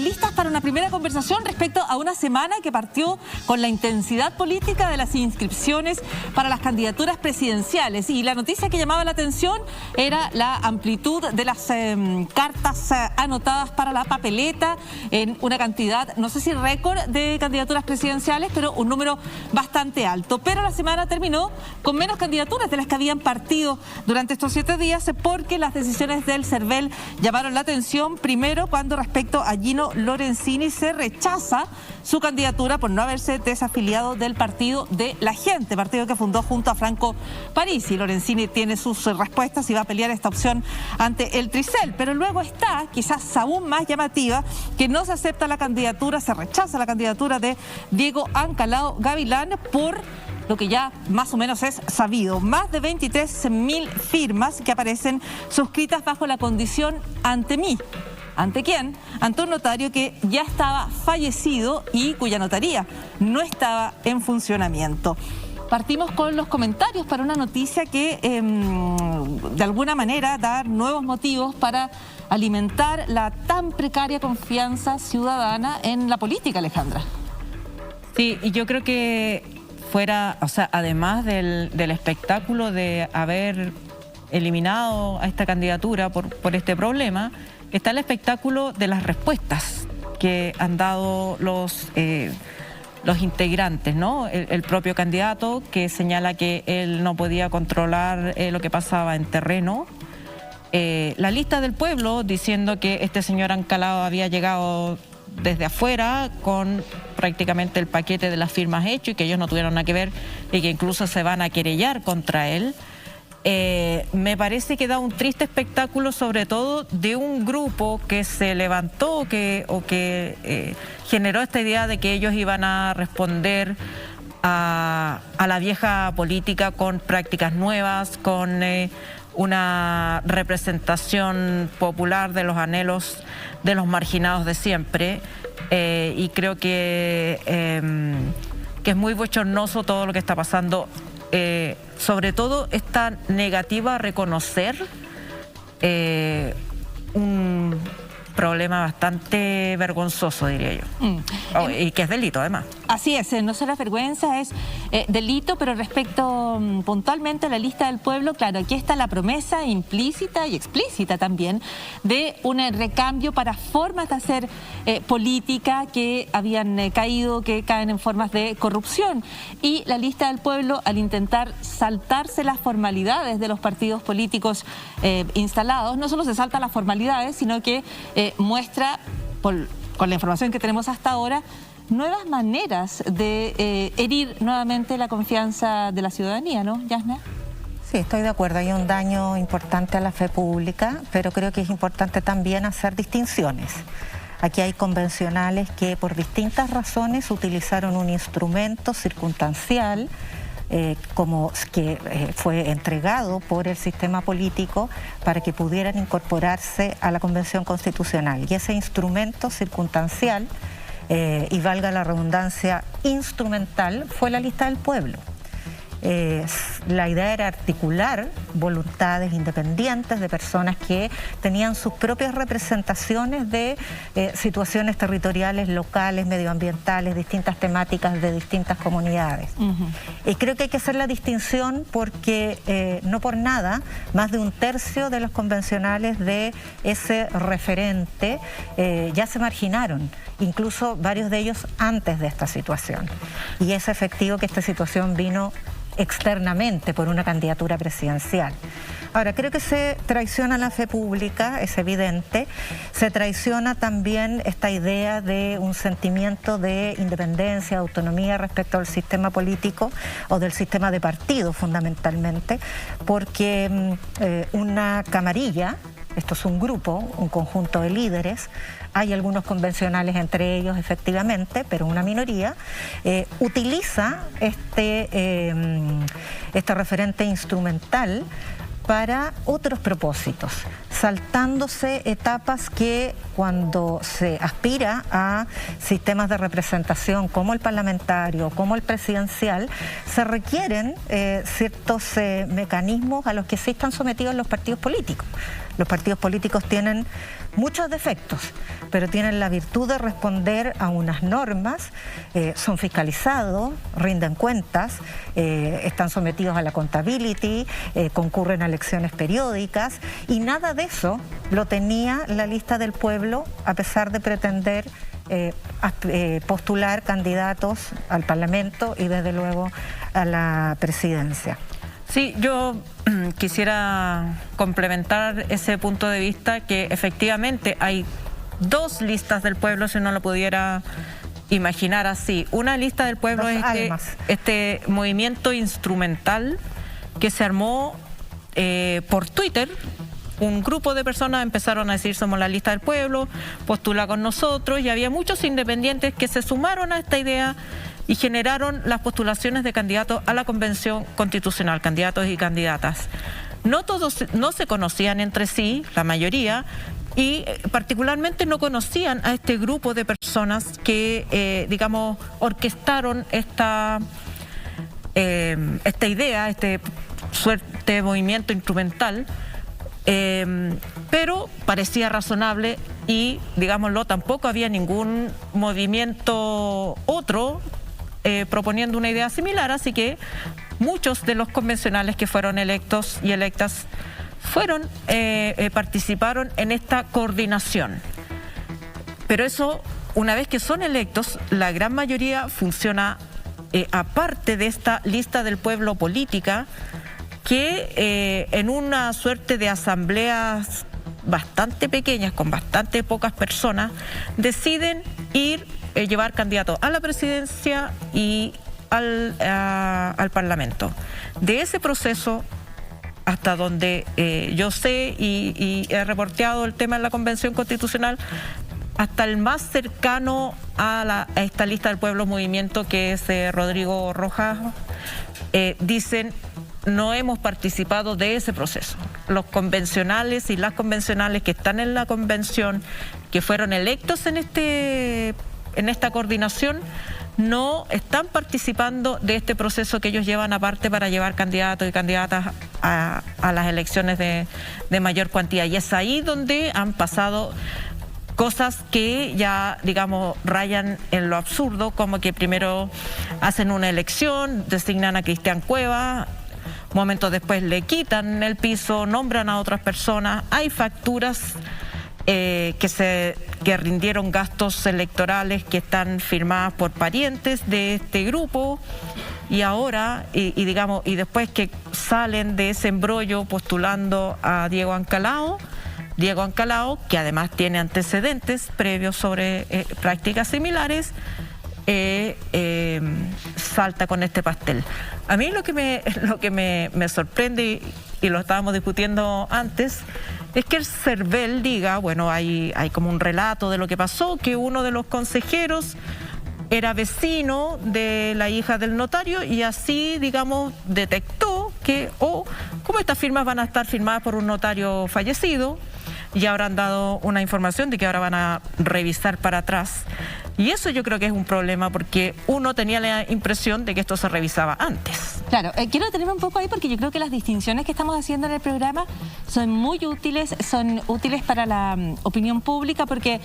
listas para una primera conversación respecto a una semana que partió con la intensidad política de las inscripciones para las candidaturas presidenciales. Y la noticia que llamaba la atención era la amplitud de las cartas anotadas para la papeleta en una cantidad, no sé si récord de candidaturas presidenciales, pero un número bastante alto. Pero la semana terminó con menos candidaturas de las que habían partido durante estos 7 días porque las decisiones del CERVEL llamaron la atención. Primero, cuando respecto a Gino Lorenzini se rechaza su candidatura por no haberse desafiliado del Partido de la Gente, partido que fundó junto a Franco Parisi. Lorenzini tiene sus respuestas y va a pelear esta opción ante el Tricel. Pero luego está, quizás aún más llamativa, que no se acepta la candidatura, se rechaza la candidatura de Diego Ancalao Gavilán por lo que ya más o menos es sabido, más de 23.000 firmas que aparecen suscritas bajo la condición ante mí. ¿Ante quién? Ante un notario que ya estaba fallecido y cuya notaría no estaba en funcionamiento. Partimos con los comentarios para una noticia que de alguna manera da nuevos motivos para alimentar la tan precaria confianza ciudadana en la política, Alejandra. Sí, y yo creo que fuera, o sea, además del espectáculo de haber eliminado a esta candidatura por este problema, está el espectáculo de las respuestas que han dado los integrantes, ¿no? El propio candidato que señala que él no podía controlar lo que pasaba en terreno. La lista del pueblo diciendo que este señor Ancalao había llegado desde afuera con prácticamente el paquete de las firmas hecho y que ellos no tuvieron nada que ver y que incluso se van a querellar contra él. Me parece que da un triste espectáculo, sobre todo de un grupo que se levantó o que generó esta idea de que ellos iban a responder a la vieja política con prácticas nuevas, con una representación popular de los anhelos de los marginados de siempre, y creo que es muy bochornoso todo lo que está pasando. Sobre todo esta negativa a reconocer un problema bastante vergonzoso, diría yo, y que es delito además. Así es, no solo es vergüenza, es delito, pero respecto puntualmente a la lista del pueblo, claro, aquí está la promesa implícita y explícita también de un recambio para formas de hacer política que habían caído, que caen en formas de corrupción. Y la lista del pueblo, al intentar saltarse las formalidades de los partidos políticos instalados, no solo se salta las formalidades, sino que muestra, con la información que tenemos hasta ahora, nuevas maneras de herir nuevamente la confianza de la ciudadanía, ¿no, Yasna? Sí, estoy de acuerdo. Hay un daño importante a la fe pública, pero creo que es importante también hacer distinciones. Aquí hay convencionales que por distintas razones utilizaron un instrumento circunstancial como que fue entregado por el sistema político para que pudieran incorporarse a la Convención Constitucional. Y ese instrumento circunstancial, y valga la redundancia, instrumental, fue la lista del pueblo. La idea era articular voluntades independientes de personas que tenían sus propias representaciones de situaciones territoriales, locales, medioambientales, distintas temáticas de distintas comunidades. Y creo que hay que hacer la distinción porque no por nada, más de 1/3 de los convencionales de ese referente ya se marginaron, incluso varios de ellos antes de esta situación. Y es efectivo que esta situación vino externamente por una candidatura presidencial. Ahora, creo que se traiciona la fe pública, es evidente. Se traiciona también esta idea de un sentimiento de independencia, autonomía respecto al sistema político o del sistema de partido fundamentalmente, porque una camarilla, esto es un grupo, un conjunto de líderes, hay algunos convencionales entre ellos efectivamente, pero una minoría, utiliza este referente instrumental para otros propósitos, saltándose etapas que cuando se aspira a sistemas de representación como el parlamentario, como el presidencial, se requieren ciertos mecanismos a los que sí están sometidos los partidos políticos. Los partidos políticos tienen muchos defectos, pero tienen la virtud de responder a unas normas, son fiscalizados, rinden cuentas, están sometidos a la accountability, concurren a elecciones periódicas, y nada de eso lo tenía la lista del pueblo, a pesar de pretender postular candidatos al Parlamento y desde luego a la presidencia. Sí, yo quisiera complementar ese punto de vista, que efectivamente hay dos listas del pueblo, si uno lo pudiera imaginar así. Una lista del pueblo es este movimiento instrumental que se armó por Twitter. Un grupo de personas empezaron a decir: somos la lista del pueblo, postula con nosotros, y había muchos independientes que se sumaron a esta idea y generaron las postulaciones de candidatos a la Convención Constitucional, candidatos y candidatas. No todos, no se conocían entre sí, la mayoría, y particularmente no conocían a este grupo de personas que, digamos, orquestaron esta idea, suerte de movimiento instrumental, pero parecía razonable y, digámoslo, tampoco había ningún movimiento otro proponiendo una idea similar, así que muchos de los convencionales que fueron electos y electas participaron en esta coordinación. Pero eso, una vez que son electos, la gran mayoría funciona aparte de esta lista del pueblo política, que en una suerte de asambleas bastante pequeñas, con bastante pocas personas, deciden llevar candidatos a la presidencia y al Parlamento. De ese proceso, hasta donde yo sé y he reporteado el tema en la Convención Constitucional, hasta el más cercano a esta lista del pueblo movimiento, que es Rodrigo Rojas, dicen: no hemos participado de ese proceso. Los convencionales y las convencionales que están en la convención, que fueron electos en esta coordinación, no están participando de este proceso que ellos llevan aparte para llevar candidatos y candidatas a las elecciones de mayor cuantía. Y es ahí donde han pasado cosas que ya, digamos, rayan en lo absurdo, como que primero hacen una elección, designan a Cristian Cueva, momentos después le quitan el piso, nombran a otras personas, hay facturas que rindieron gastos electorales que están firmadas por parientes de este grupo, y ahora, y después que salen de ese embrollo postulando a Diego Ancalao, que además tiene antecedentes previos sobre prácticas similares, salta con este pastel. A mí lo que me sorprende, y lo estábamos discutiendo antes, es que el CERVEL diga, bueno, hay como un relato de lo que pasó, que uno de los consejeros era vecino de la hija del notario y así, digamos, detectó que, como estas firmas van a estar firmadas por un notario fallecido, y habrán dado una información de que ahora van a revisar para atrás. Y eso yo creo que es un problema, porque uno tenía la impresión de que esto se revisaba antes. Claro, quiero detenerme un poco ahí, porque yo creo que las distinciones que estamos haciendo en el programa son muy útiles, para la opinión pública, porque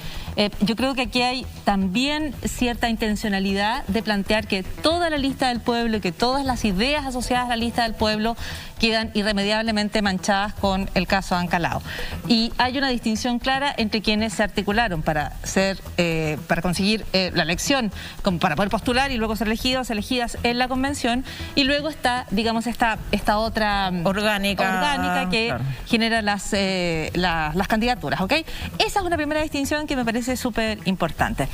yo creo que aquí hay también cierta intencionalidad de plantear que toda la lista del pueblo y que todas las ideas asociadas a la lista del pueblo quedan irremediablemente manchadas con el caso Ancalao. Y hay una distinción clara entre quienes se articularon para conseguir la elección, como para poder postular y luego ser elegidas en la convención, y luego está, digamos, esta otra orgánica que claro, genera las candidaturas, ¿ok? Esa es una primera distinción que me parece súper importante.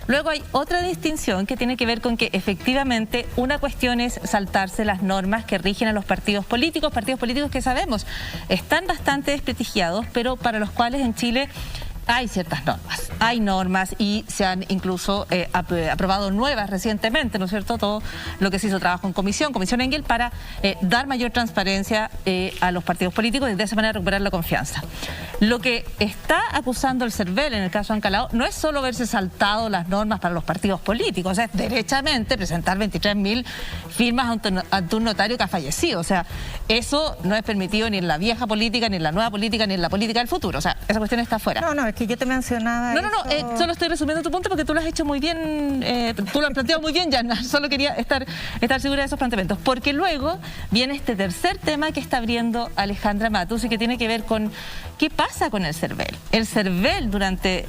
Luego hay otra distinción que tiene que ver con que efectivamente una cuestión es saltarse las normas que rigen a los partidos políticos que sabemos están bastante desprestigiados, pero para los cuales en Chile Hay ciertas normas, hay normas y se han incluso aprobado nuevas recientemente, ¿no es cierto? Todo lo que se hizo trabajo en Comisión Engel, para dar mayor transparencia a los partidos políticos y de esa manera recuperar la confianza. Lo que está acusando el CERVEL en el caso Ancalao no es solo haberse saltado las normas para los partidos políticos, o sea, es derechamente presentar 23.000 firmas ante un notario que ha fallecido. O sea, eso no es permitido ni en la vieja política, ni en la nueva política, ni en la política del futuro. O sea, esa cuestión está fuera. No, es que yo te mencionaba solo estoy resumiendo tu punto porque tú lo has hecho muy bien, tú lo has planteado muy bien, Yana. Solo quería estar segura de esos planteamientos, porque luego viene este tercer tema que está abriendo Alejandra Matus y que tiene que ver con qué pasa con el CERVEL. El CERVEL durante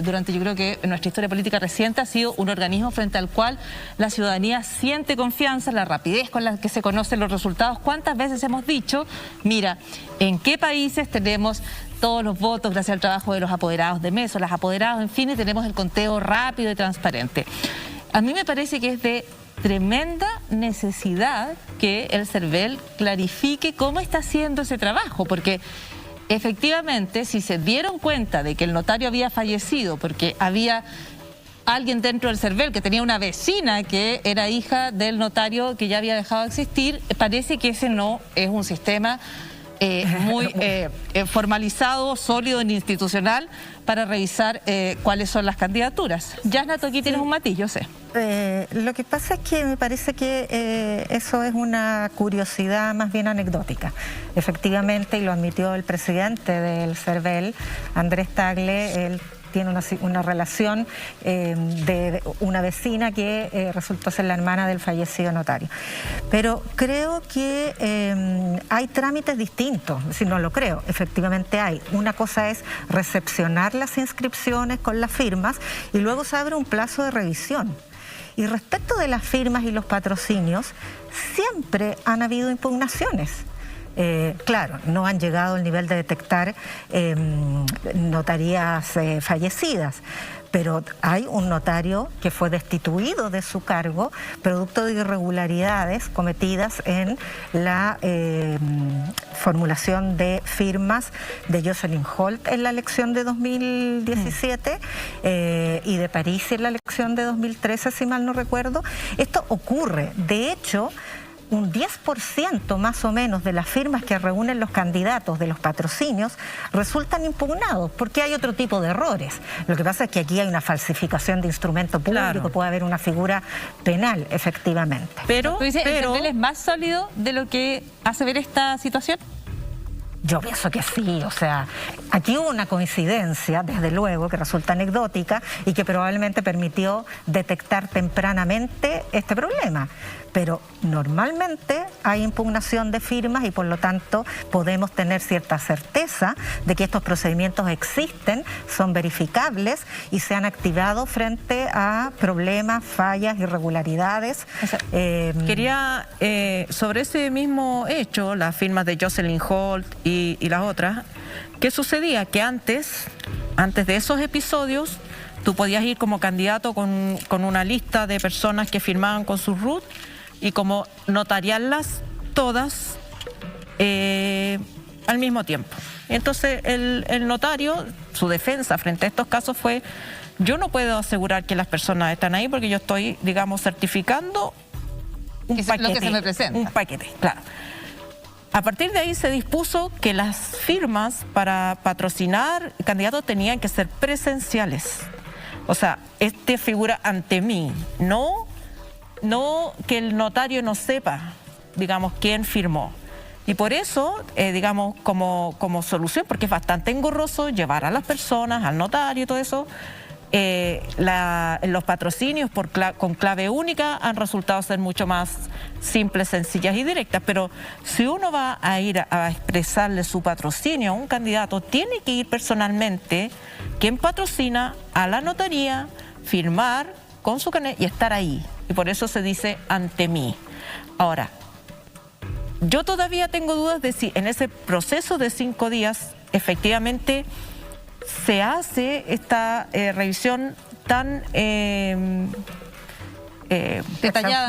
yo creo que en nuestra historia política reciente ha sido un organismo frente al cual la ciudadanía siente confianza, la rapidez con la que se conocen los resultados. ¿Cuántas veces hemos dicho, mira, en qué países tenemos todos los votos gracias al trabajo de los apoderados de mesa, las apoderados, en fin, y tenemos el conteo rápido y transparente? A mí me parece que es de tremenda necesidad que el CERVEL clarifique cómo está haciendo ese trabajo, porque efectivamente, si se dieron cuenta de que el notario había fallecido porque había alguien dentro del CERVEL que tenía una vecina que era hija del notario que ya había dejado de existir, parece que ese no es un sistema muy formalizado, sólido, institucional, para revisar cuáles son las candidaturas. Yana, tú aquí tienes un matiz, yo sé. Lo que pasa es que me parece que eso es una curiosidad más bien anecdótica. Efectivamente, y lo admitió el presidente del CERVEL, Andrés Tagle, él tiene una relación de una vecina que resultó ser la hermana del fallecido notario. Pero creo que hay trámites distintos, si no lo creo, efectivamente hay. Una cosa es recepcionar las inscripciones con las firmas y luego se abre un plazo de revisión. Y respecto de las firmas y los patrocinios, siempre han habido impugnaciones. Claro, no han llegado al nivel de detectar notarías fallecidas, pero hay un notario que fue destituido de su cargo producto de irregularidades cometidas en la formulación de firmas de Jocelyn Holt en la elección de 2017 y de París en la elección de 2013, si mal no recuerdo. Esto ocurre, de hecho, un 10% más o menos de las firmas que reúnen los candidatos de los patrocinios resultan impugnados porque hay otro tipo de errores. Lo que pasa es que aquí hay una falsificación de instrumento público, claro. Puede haber una figura penal, efectivamente. Pero ¿el CERVEL es más sólido de lo que hace ver esta situación? Yo pienso que sí, o sea, aquí hubo una coincidencia, desde luego, que resulta anecdótica y que probablemente permitió detectar tempranamente este problema. Pero normalmente hay impugnación de firmas y por lo tanto podemos tener cierta certeza de que estos procedimientos existen, son verificables y se han activado frente a problemas, fallas, irregularidades. O sea, quería, sobre ese mismo hecho, las firmas de Jocelyn Holt y las otras, ¿qué sucedía? Que antes de esos episodios, tú podías ir como candidato con una lista de personas que firmaban con su RUT y como notariarlas todas al mismo tiempo. Entonces el notario, su defensa frente a estos casos fue: yo no puedo asegurar que las personas están ahí porque yo estoy, digamos, certificando un paquete. Lo que se me presenta. Un paquete, claro. A partir de ahí se dispuso que las firmas para patrocinar candidatos tenían que ser presenciales. O sea, este figura ante mí, no que el notario no sepa, digamos, quién firmó. Y por eso, digamos, como solución, porque es bastante engorroso llevar a las personas, al notario y todo eso, los patrocinios con clave única han resultado ser mucho más simples, sencillas y directas. Pero si uno va a ir a expresarle su patrocinio a un candidato, tiene que ir personalmente, quien patrocina, a la notaría, firmar con su carnet y estar ahí. Y por eso se dice ante mí. Ahora, yo todavía tengo dudas de si en ese proceso de 5 días efectivamente se hace esta revisión tan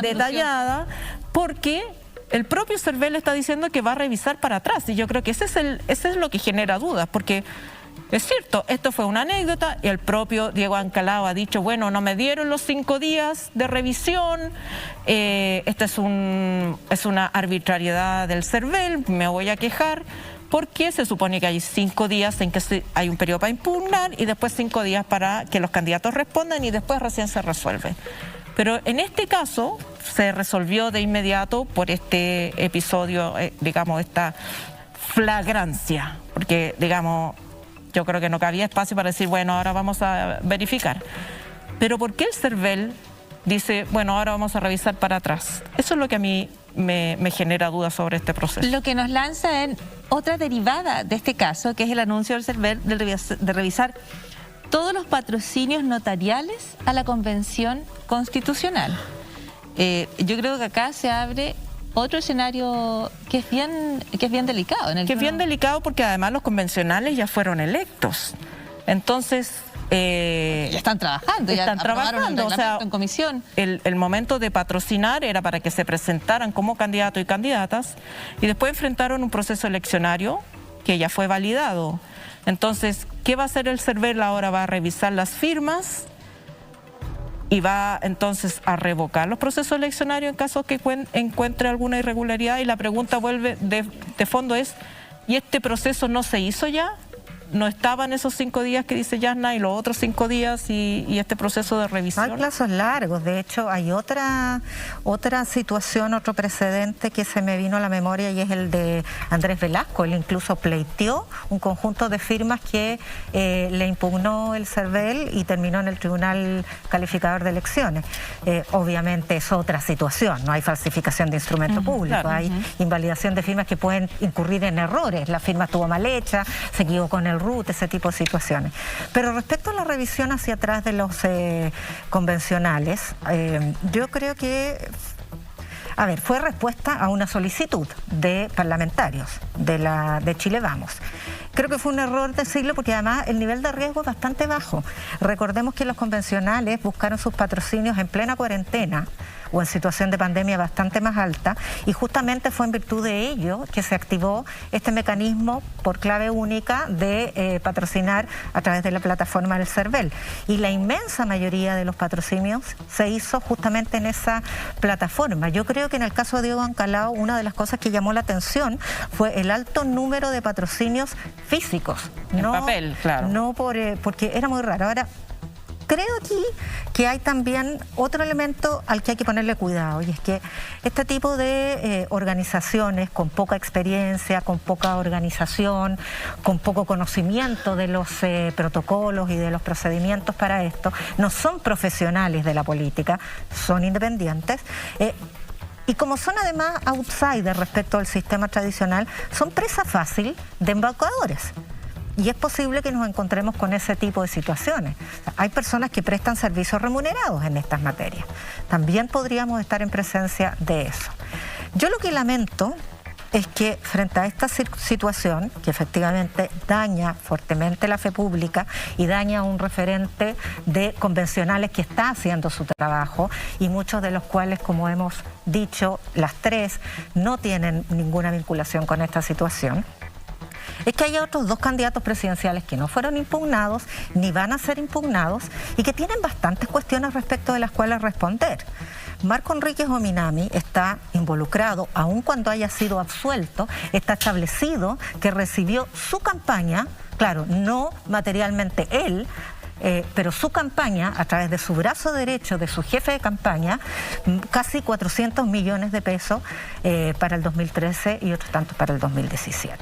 detallada, porque el propio CERVEL está diciendo que va a revisar para atrás, y yo creo que ese es lo que genera dudas, porque Es cierto, esto fue una anécdota y el propio Diego Ancalao ha dicho, bueno, no me dieron los 5 días de revisión, esta es una arbitrariedad del CERVEL, me voy a quejar, porque se supone que hay 5 días en que hay un periodo para impugnar y después 5 días para que los candidatos respondan y después recién se resuelve. Pero en este caso se resolvió de inmediato por este episodio, digamos, esta flagrancia, porque, digamos, yo creo que no cabía espacio para decir, bueno, ahora vamos a verificar. Pero ¿por qué el CERVEL dice, bueno, ahora vamos a revisar para atrás? Eso es lo que a mí me genera dudas sobre este proceso. Lo que nos lanza en otra derivada de este caso, que es el anuncio del CERVEL de revisar todos los patrocinios notariales a la Convención Constitucional. Yo creo que acá se abre otro escenario que es bien delicado. Que es bien delicado porque además los convencionales ya fueron electos. Entonces... ya están trabajando, ya aprobaron el reglamento en comisión. El momento de patrocinar era para que se presentaran como candidatos y candidatas y después enfrentaron un proceso eleccionario que ya fue validado. Entonces, ¿qué va a hacer el CERVEL ahora? Va a revisar las firmas y va entonces a revocar los procesos eleccionarios en caso que encuentre alguna irregularidad. Y la pregunta vuelve de fondo es, ¿y este proceso no se hizo ya? ¿No estaban esos 5 días que dice Yasna y los otros 5 días y este proceso de revisión? Hay plazos largos. De hecho, hay otra situación, otro precedente que se me vino a la memoria y es el de Andrés Velasco. Él incluso pleiteó un conjunto de firmas que le impugnó el CERVEL y terminó en el Tribunal Calificador de Elecciones. Obviamente es otra situación, no hay falsificación de instrumento público, hay invalidación de firmas que pueden incurrir en errores. La firma estuvo mal hecha, se equivocó en el RUT, ese tipo de situaciones. Pero respecto a la revisión hacia atrás de los convencionales, yo creo que, a ver, fue respuesta a una solicitud de parlamentarios de Chile Vamos. Creo que fue un error decirlo porque además el nivel de riesgo es bastante bajo. Recordemos que los convencionales buscaron sus patrocinios en plena cuarentena o en situación de pandemia bastante más alta y justamente fue en virtud de ello que se activó este mecanismo por clave única de patrocinar a través de la plataforma del CERVEL. Y la inmensa mayoría de los patrocinios se hizo justamente en esa plataforma. Yo creo que en el caso de Diego Ancalao una de las cosas que llamó la atención fue el alto número de patrocinios físicos. En papel, claro. No porque era muy raro. Ahora, creo aquí que hay también otro elemento al que hay que ponerle cuidado y es que este tipo de organizaciones con poca experiencia, con poca organización, con poco conocimiento de los protocolos y de los procedimientos para esto, no son profesionales de la política, son independientes. Y como son además outsiders respecto al sistema tradicional, son presa fácil de embaucadores. Y es posible que nos encontremos con ese tipo de situaciones. Hay personas que prestan servicios remunerados en estas materias. También podríamos estar en presencia de eso. Yo lo que lamento es que frente a esta situación, que efectivamente daña fuertemente la fe pública y daña a un referente de convencionales que está haciendo su trabajo y muchos de los cuales, como hemos dicho, las tres no tienen ninguna vinculación con esta situación, es que hay otros 2 candidatos presidenciales que no fueron impugnados ni van a ser impugnados y que tienen bastantes cuestiones respecto de las cuales responder. Marco Enríquez Ominami está involucrado, aun cuando haya sido absuelto, está establecido que recibió su campaña, claro, no materialmente él, pero su campaña, a través de su brazo derecho, de su jefe de campaña, casi 400 millones de pesos para el 2013 y otros tantos para el 2017.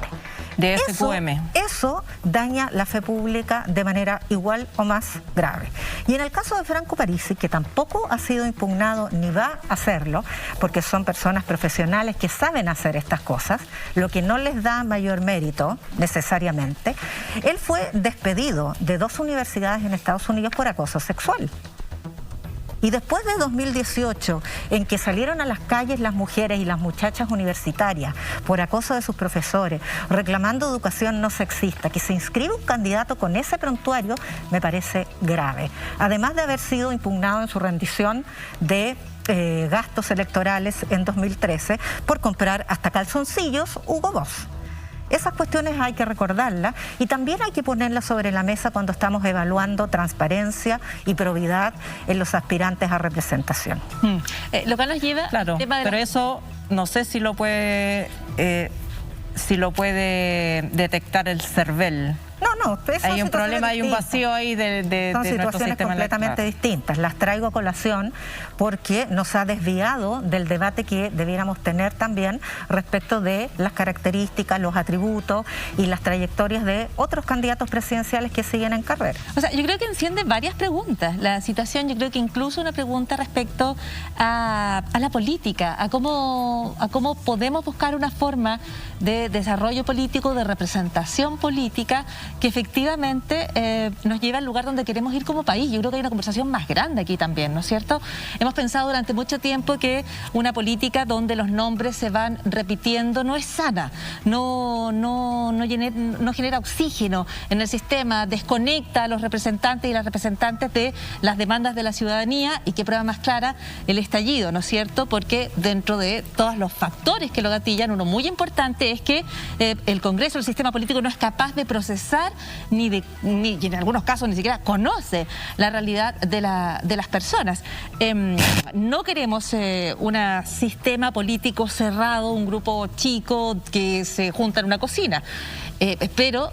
De SQM. Eso daña la fe pública de manera igual o más grave. Y en el caso de Franco Parisi, que tampoco ha sido impugnado ni va a hacerlo, porque son personas profesionales que saben hacer estas cosas, lo que no les da mayor mérito necesariamente, él fue despedido de 2 universidades en Estados Unidos por acoso sexual. Y después de 2018, en que salieron a las calles las mujeres y las muchachas universitarias por acoso de sus profesores, reclamando educación no sexista, que se inscribe un candidato con ese prontuario, me parece grave. Además de haber sido impugnado en su rendición de gastos electorales en 2013 por comprar hasta calzoncillos Hugo Boss. Esas cuestiones hay que recordarlas y también hay que ponerlas sobre la mesa cuando estamos evaluando transparencia y probidad en los aspirantes a representación. Lo que nos lleva... Claro, pero eso no sé si lo puede detectar el CERVEL. No, hay un problema, hay un vacío ahí de son nuestro situaciones sistema completamente distintas. Las traigo a colación porque nos ha desviado del debate que debiéramos tener también respecto de las características, los atributos y las trayectorias de otros candidatos presidenciales que siguen en carrera. O sea, yo creo que enciende varias preguntas. La situación, yo creo que incluso una pregunta respecto a la política, a cómo podemos buscar una forma de desarrollo político, de representación política, que efectivamente nos lleva al lugar donde queremos ir como país. Yo creo que hay una conversación más grande aquí también, ¿no es cierto? Hemos pensado durante mucho tiempo que una política donde los nombres se van repitiendo no es sana, no genera oxígeno en el sistema, desconecta a los representantes y las representantes de las demandas de la ciudadanía, y qué prueba más clara, el estallido, ¿no es cierto? Porque dentro de todos los factores que lo gatillan, uno muy importante es que el Congreso, el sistema político no es capaz de procesar ni en algunos casos ni siquiera conoce la realidad de las personas. No queremos un sistema político cerrado, un grupo chico que se junta en una cocina. Pero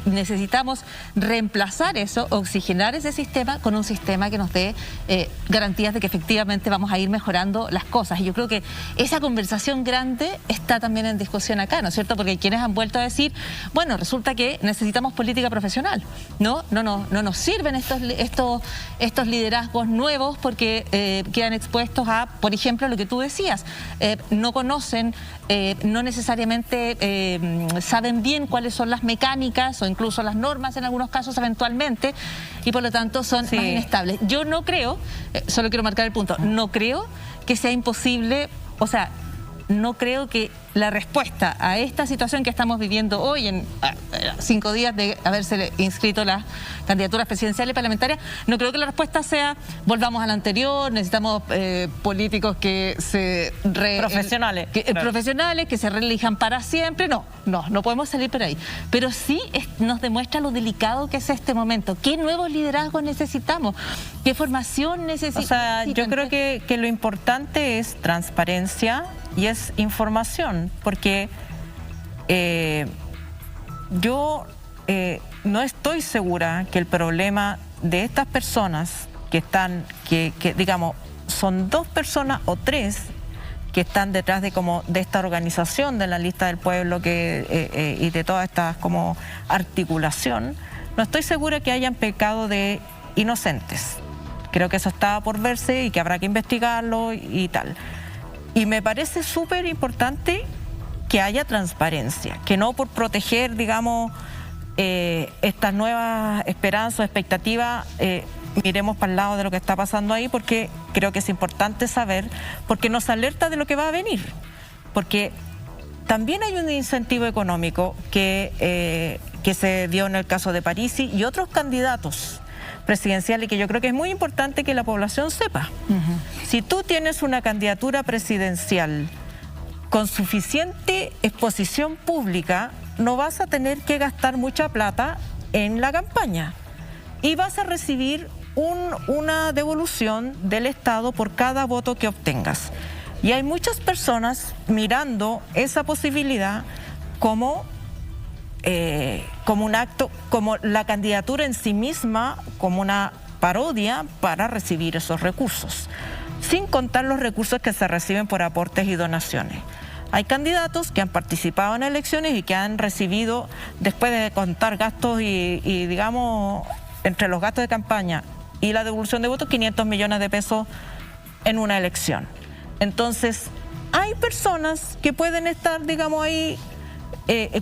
necesitamos reemplazar eso, oxigenar ese sistema con un sistema que nos dé garantías de que efectivamente vamos a ir mejorando las cosas. Y yo creo que esa conversación grande está también en discusión acá, ¿no es cierto? Porque hay quienes han vuelto a decir, bueno, resulta que necesitamos política profesional, ¿no? No nos sirven estos liderazgos nuevos porque quedan expuestos a, por ejemplo, lo que tú decías, no conocen, no necesariamente saben bien cuáles son las mecánicas o incluso las normas en algunos casos eventualmente, y por lo tanto son más inestables. Yo no creo, solo quiero marcar el punto, no creo que sea imposible, o sea, no creo que la respuesta a esta situación que estamos viviendo hoy, en 5 días de haberse inscrito las candidaturas presidenciales y parlamentarias, no creo que la respuesta sea volvamos a la anterior, necesitamos políticos que se profesionales que se reelijan para siempre. No podemos salir por ahí, pero sí nos demuestra lo delicado que es este momento. ¿Qué nuevos liderazgos necesitamos? ¿Qué formación necesitamos? O sea, yo creo que lo importante es transparencia y es información, porque yo no estoy segura que el problema de estas personas que digamos, son 2 personas o 3 que están detrás de esta organización de la lista del pueblo y de toda esta como articulación, no estoy segura que hayan pecado de inocentes. Creo que eso está por verse y que habrá que investigarlo y tal. Y me parece súper importante que haya transparencia, que no por proteger, digamos, estas nuevas esperanzas o expectativas, miremos para el lado de lo que está pasando ahí, porque creo que es importante saber, porque nos alerta de lo que va a venir. Porque también hay un incentivo económico que se dio en el caso de Parisi y otros candidatos presidenciales, que yo creo que es muy importante que la población sepa. Si tú tienes una candidatura presidencial con suficiente exposición pública, no vas a tener que gastar mucha plata en la campaña y vas a recibir una devolución del Estado por cada voto que obtengas. Y hay muchas personas mirando esa posibilidad como un acto, como la candidatura en sí misma, como una parodia para recibir esos recursos, sin contar los recursos que se reciben por aportes y donaciones. Hay candidatos que han participado en elecciones y que han recibido, después de contar gastos y digamos, entre los gastos de campaña y la devolución de votos, 500 millones de pesos en una elección. Entonces, hay personas que pueden estar, digamos, ahí.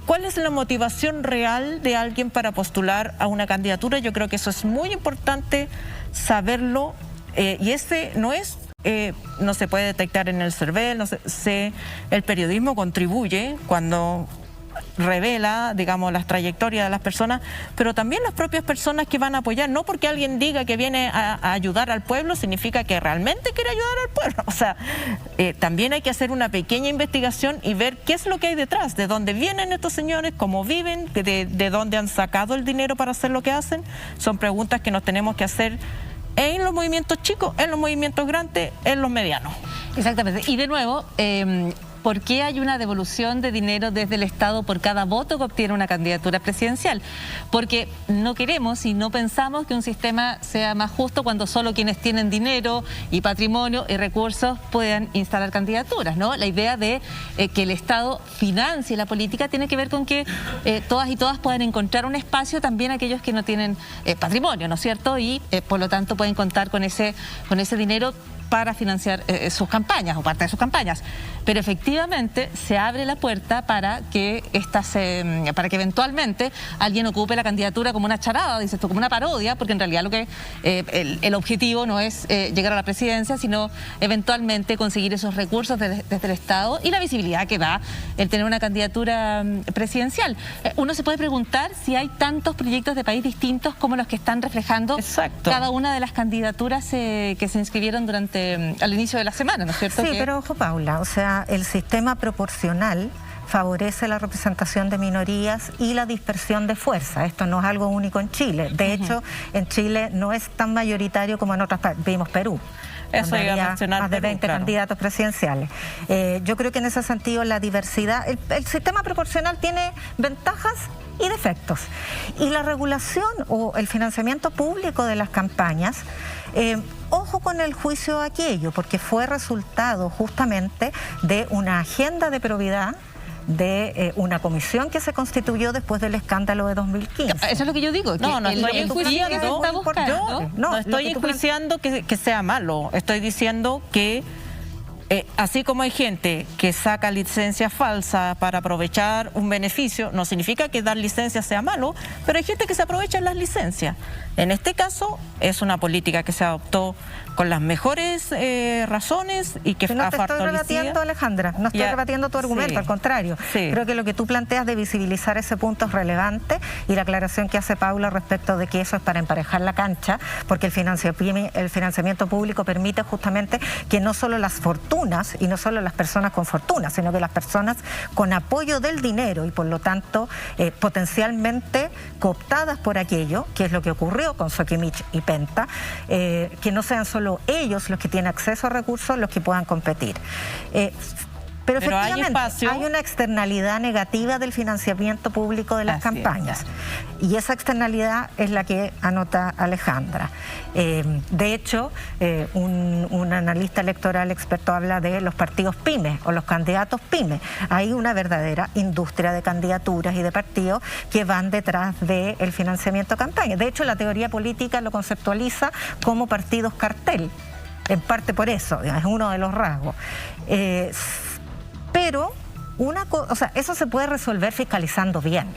¿Cuál es la motivación real de alguien para postular a una candidatura? Yo creo que eso es muy importante saberlo, y ese no se puede detectar en el CERVEL, el periodismo contribuye cuando revela, digamos, las trayectorias de las personas, pero también las propias personas que van a apoyar. No porque alguien diga que viene a ayudar al pueblo, significa que realmente quiere ayudar al pueblo. O sea, también hay que hacer una pequeña investigación y ver qué es lo que hay detrás, de dónde vienen estos señores, cómo viven, de dónde han sacado el dinero para hacer lo que hacen. Son preguntas que nos tenemos que hacer en los movimientos chicos, en los movimientos grandes, en los medianos. Exactamente. Y de nuevo, ¿por qué hay una devolución de dinero desde el Estado por cada voto que obtiene una candidatura presidencial? Porque no queremos y no pensamos que un sistema sea más justo cuando solo quienes tienen dinero y patrimonio y recursos puedan instalar candidaturas, ¿no? La idea de que el Estado financie la política tiene que ver con que todas y todas puedan encontrar un espacio, también aquellos que no tienen patrimonio, ¿no es cierto? Y por lo tanto pueden contar con ese dinero para financiar sus campañas o parte de sus campañas. Pero efectivamente se abre la puerta para que eventualmente alguien ocupe la candidatura como una charada, dices tú, como una parodia, porque en realidad lo que el objetivo no es llegar a la presidencia, sino eventualmente conseguir esos recursos desde el Estado y la visibilidad que da el tener una candidatura presidencial. Uno se puede preguntar si hay tantos proyectos de país distintos como los que están reflejando cada una de las candidaturas que se inscribieron al inicio de la semana, ¿no es cierto? Sí, pero ojo, Paula, o sea, el sistema proporcional favorece la representación de minorías y la dispersión de fuerza. Esto no es algo único en Chile. De hecho, en Chile no es tan mayoritario como en otras partes. Vimos Perú. Eso iba a mencionar, más de 20 candidatos presidenciales. Yo creo que en ese sentido la diversidad, el sistema proporcional tiene ventajas y defectos. Y la regulación o el financiamiento público de las campañas, ojo con el juicio de aquello, porque fue resultado justamente de una agenda de probidad de una comisión que se constituyó después del escándalo de 2015. Eso es lo que yo digo. No estoy enjuiciando que sea malo. Estoy diciendo que así como hay gente que saca licencias falsas para aprovechar un beneficio, no significa que dar licencias sea malo, pero hay gente que se aprovecha de las licencias. En este caso es una política que se adoptó con las mejores razones y que no te estoy rebatiendo, Alejandra, no estoy rebatiendo tu argumento, al contrario. Creo que lo que tú planteas de visibilizar ese punto es relevante y la aclaración que hace Paula respecto de que eso es para emparejar la cancha, porque el financiamiento público permite justamente que no solo las fortunas y no solo las personas con fortuna, sino que las personas con apoyo del dinero y por lo tanto potencialmente cooptadas por aquello, que es lo que ocurrió con Soquimich y Penta, que no sean solo ellos los que tienen acceso a recursos los que puedan competir. Pero efectivamente hay una externalidad negativa del financiamiento público de las campañas. Y esa externalidad es la que anota Alejandra. De hecho, un analista electoral experto habla de los partidos pymes o los candidatos pymes. Hay una verdadera industria de candidaturas y de partidos que van detrás del financiamiento de campañas. De hecho, la teoría política lo conceptualiza como partidos cartel. En parte por eso, es uno de los rasgos. Pero eso se puede resolver fiscalizando bien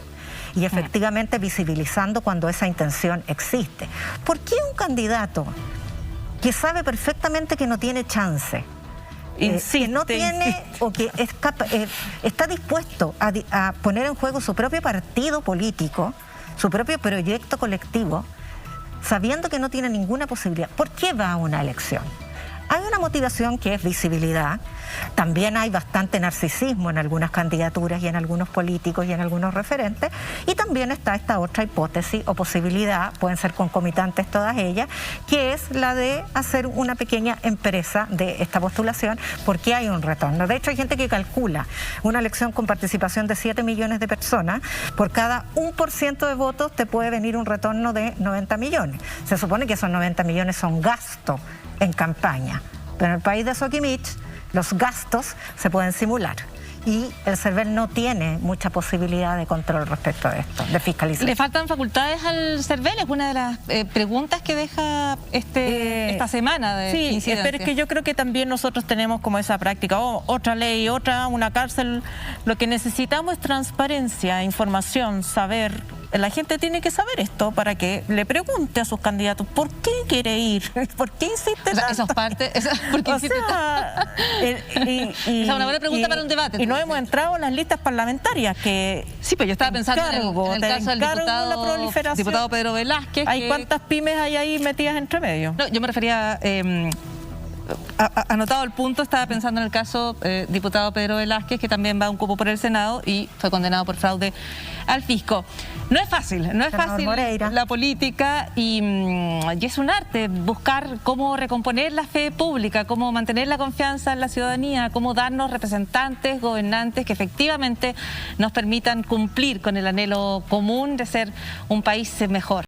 y efectivamente visibilizando cuando esa intención existe. ¿Por qué un candidato que sabe perfectamente que no tiene chance, que no tiene o que está dispuesto a poner en juego su propio partido político, su propio proyecto colectivo, sabiendo que no tiene ninguna posibilidad, por qué va a una elección? Hay una motivación que es visibilidad. También hay bastante narcisismo en algunas candidaturas y en algunos políticos y en algunos referentes. Y también está esta otra hipótesis o posibilidad, pueden ser concomitantes todas ellas, que es la de hacer una pequeña empresa de esta postulación porque hay un retorno. De hecho, hay gente que calcula una elección con participación de 7 millones de personas. Por cada 1% de votos te puede venir un retorno de 90 millones. Se supone que esos 90 millones son gastos en campaña. Pero en el país de Soquimich los gastos se pueden simular y el CERVEL no tiene mucha posibilidad de control respecto a esto, de fiscalización. ¿Le faltan facultades al CERVEL? Es una de las preguntas que deja esta semana de incidencia. Pero es que yo creo que también nosotros tenemos como esa práctica, otra ley, una cárcel. Lo que necesitamos es transparencia, información, saber la gente tiene que saber esto para que le pregunte a sus candidatos por qué quiere ir, por qué insiste tanto. Eso es parte... ¿por qué insiste tanto? Esa es una buena pregunta para un debate. Y no hemos entrado en las listas parlamentarias que... Sí, pues yo estaba pensando en el caso del diputado Pedro Velázquez. ¿Cuántas pymes hay ahí metidas entre medio? No, yo me refería... anotado el punto, estaba pensando en el caso diputado Pedro Velázquez, que también va a un cupo por el Senado y fue condenado por fraude al fisco. No es fácil la política y es un arte buscar cómo recomponer la fe pública, cómo mantener la confianza en la ciudadanía, cómo darnos representantes, gobernantes que efectivamente nos permitan cumplir con el anhelo común de ser un país mejor.